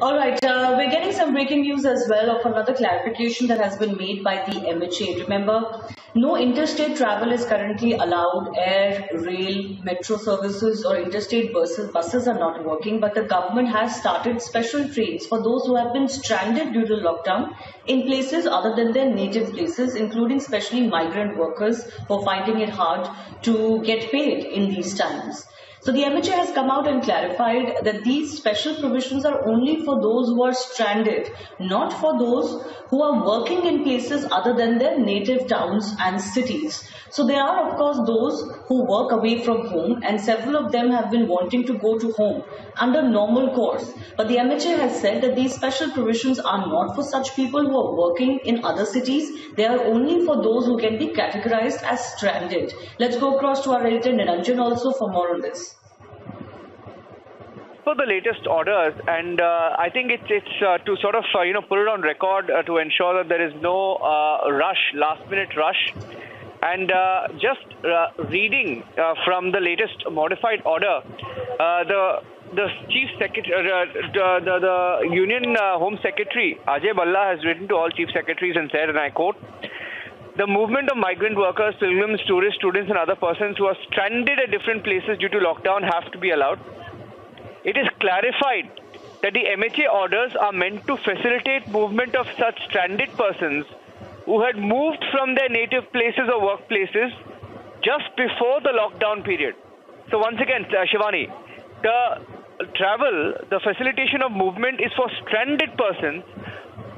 All right, we're getting some breaking news as well of another clarification that has been made by the MHA. Remember, no interstate travel is currently allowed. Air, rail, metro services, or interstate buses are not working, but the government has started special trains for those who have been stranded due to lockdown in places other than their native places, including especially migrant workers who are finding it hard to get paid in these times. So the MHA has come out and clarified that these special provisions are only for those who are stranded, not for those who are working in places other than their native towns and cities. So there are of course those who work away from home, and several of them have been wanting to go to home under normal course. But the MHA has said that these special provisions are not for such people who are working in other cities. They are only for those who can be categorized as stranded. Let's go across to our editor Niranjan also for more on this. For the latest orders, and I think it's to sort of put it on record to ensure that there is no last-minute rush. And just reading from the latest modified order, the Chief Secretary, the Union Home Secretary Ajay Balla has written to all Chief Secretaries and said, and I quote, "The movement of migrant workers, pilgrims, tourists, students and other persons who are stranded at different places due to lockdown have to be allowed. It is clarified that the MHA orders are meant to facilitate movement of such stranded persons who had moved from their native places or workplaces just before the lockdown period." So once again, Shivani, the facilitation of movement is for stranded persons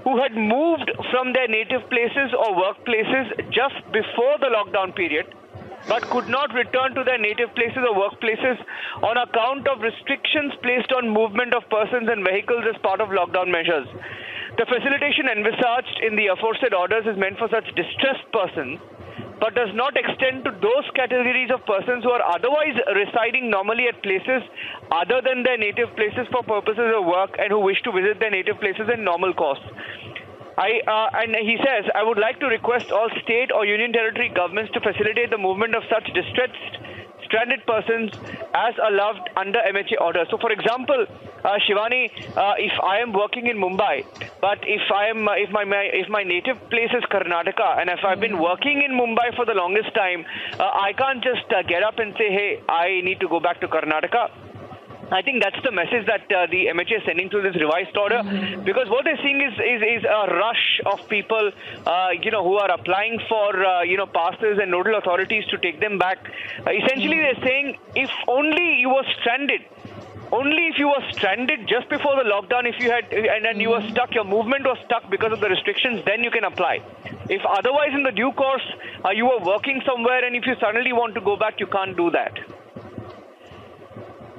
who had moved from their native places or workplaces just before the lockdown period, but could not return to their native places or workplaces on account of restrictions placed on movement of persons and vehicles as part of lockdown measures. The facilitation envisaged in the aforesaid orders is meant for such distressed persons, but does not extend to those categories of persons who are otherwise residing normally at places other than their native places for purposes of work and who wish to visit their native places in normal course. And he says, "I would like to request all state or union territory governments to facilitate the movement of such distressed, stranded persons as allowed under MHA order." So, for example, Shivani, if I am working in Mumbai, but if my native place is Karnataka, and if I've been working in Mumbai for the longest time, I can't just get up and say, "Hey, I need to go back to Karnataka." I think that's the message that the MHA is sending through this revised order, because what they're seeing is a rush of people, who are applying for, passes and nodal authorities to take them back. Essentially, they're saying if only you were stranded, only if you were stranded just before the lockdown, if you had, and then you were stuck, your movement was stuck because of the restrictions, then you can apply. If otherwise in the due course, you were working somewhere and if you suddenly want to go back, you can't do that.